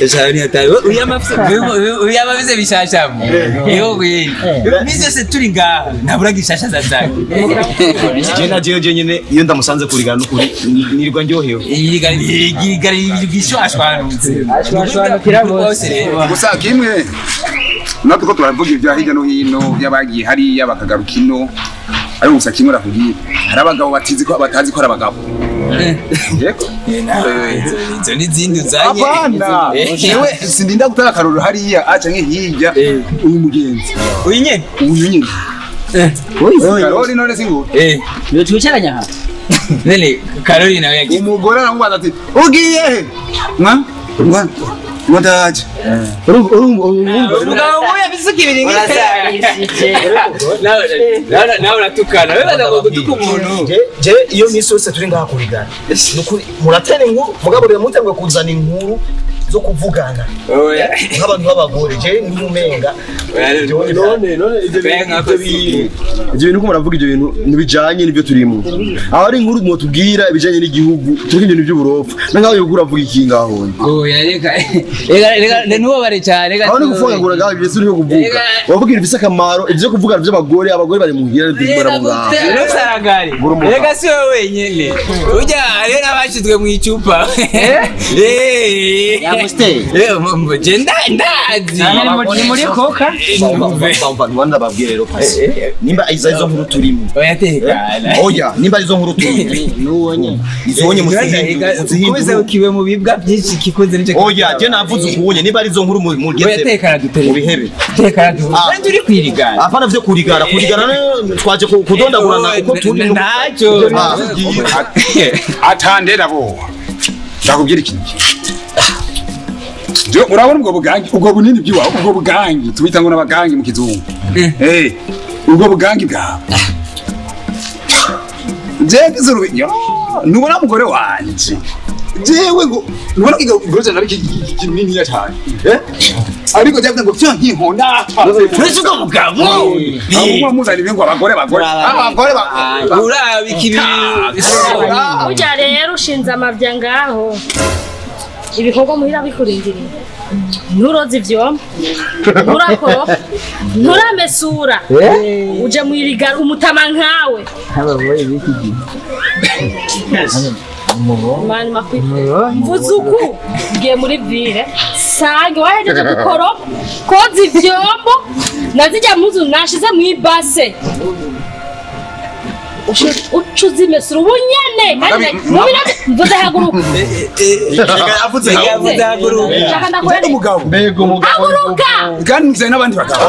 Eshari hatari. Uyamafise bishashamu. Yo kweli. Mimi se turi ngaha nabura gishasha zazake. Je nyene iyo ndamusanze kurigana n'ukuri nirirwa ndyohewe. Igari gishwashwanutse. Ashwashwanukira bose. Gusa kimwe natwe ko turavuga ibya hirya no hino yabagiye hari yabakagaruka ino ari gusa kimwe rakugiye hari abagabo batazi ko ari abagabo yego izo n'izindi uzanye abana yewe sindinda gutara akaruru hariya aca nk'ihirya uyu mugenzi uyu nyene Karoli none singo Yo twicaranya aha. nene Karoli nawe yagiye umugore aramubaza ati ugiye mwa Wadaje. Umugabo muya bisuka ibiri nawe uratukana wewe ndago gutuka umuntu je iyo misi yose turi ngaha kurigana nukuri muratera inkuru mugabo rero mutemwe kuzana inkuru zo kuvugana nk'abantu b'abagore je n'umenga none ibyo bintu ko muravuga ibyo bintu nibijanye nibyo turimo aho ari inkuru mu tubwira ibijanye n'igihugu turi ibintu by'uburofa nangaho yo guravuga iki ngaho reka nubo bare cyane aho ni gufungura ngaho ibyo suri yo kuvuga wavuga ibyo akamaro ibyo kuvuga by'abagore abagore bari mu hira ndibara mu ngaho rero sarangari reka si wowe wenyene ujya rero abashizwe mu icupa Jenda ndazi Ni muri koka. Bamva babwire rero pasi. Nimba izo nkuru turimo. Oyatekana. Oya, nimba izo nkuru turimo. Nuwonye. Izonye muzihindu. Kubize ukiwe mu bibwa byinshi kikoze nice. Oya, je navuze ukuwonye nimba izo nkuru mu geze. Oyatekana dutere. Mu bihebe. Tekana du. Kandi uri kwirigana. Apana vyo kurigara twaje kudondagurana uko turi. Ntacyo. atandera bo ndakubwira ikintu Jo urabona ubwo bunini byiwa ubwo bugangi tubita ngo nabagangi mu kizungu ubwo bugangi bwa je kizuru yo nubona mugore wanje jewe ngo nubona kigoje nari kinini ya cyane ariko cyavye ngo fya nkihonda Twese uko mugabo abo muzari bingo abagore urabiki Ujya rero ushinze amavya ngaho ibikorwa muhira bikurindiriye nturoze ivyoma nturakoropa nturamesura uje mwirigara umutama nkawe mani makwi mvuzuku ngiye muri vire sange wahejeje gukoropa koza ivyombo nazijya muzu nashize mwibase ucuzi mesura ubunyene mvuze haguruka yavuze umugabo haguruka kandi nze nabandi bagabo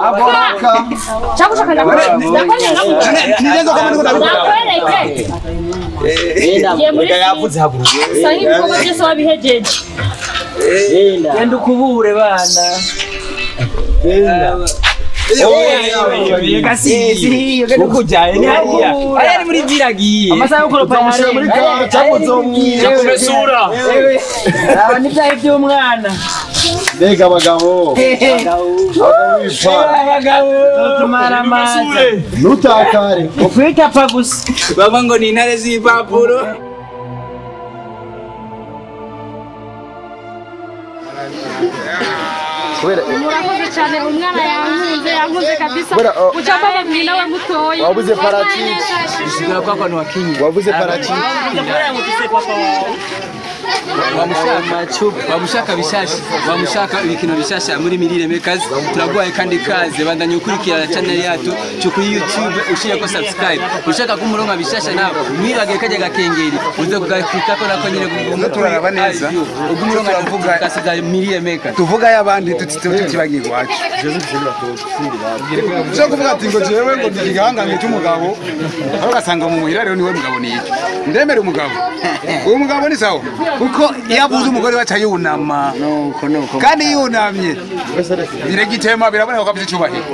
haguruka chagushaka yavuze haguruka sangi bikorwa byose wabihejeje Yenda ukubure bana. Kasi kujaye ni hariya ari muri viragiye Amasaha yo koropa mushira muri ka kumesura Aba nibyaye by'umwana. Mbega abagabo Abagabo tumara amazi. nutakare Ukwita pa gusa. baba ngo ni intare z'ipapuro murakoze cyane umwana yankunze kabisa ucamba babwira we mutoya wabuze parachichi bisigura kwa kwanu wakinyi wabuze parachichi bamushaka bishasha bamushaka ibikino bishasha muri Mirire Makers turagwaye kandi kaze bandanye ukurikirana channel yacu cyo kuri YouTube ushire ko subscribe ushaka kumuronka bishasha nawe mwibage kaje gakengeri uze kugakika ko nako nyine turaraba neza ugumuronka tuvuga kasiga Mirire Makers tuvuga y'abandi tutibagiye kwacu cyo kuvuga ati ngo jewe ngo ndigihangange cy'umugabo aho gasanga mu muhira rero niwe mugabo niki ndemere umugabo uwo mugabo ni sawa kuko yabuze umugore wacha yunama nuko kandi yunamye biregitema biraboneka ko afite cyubahiro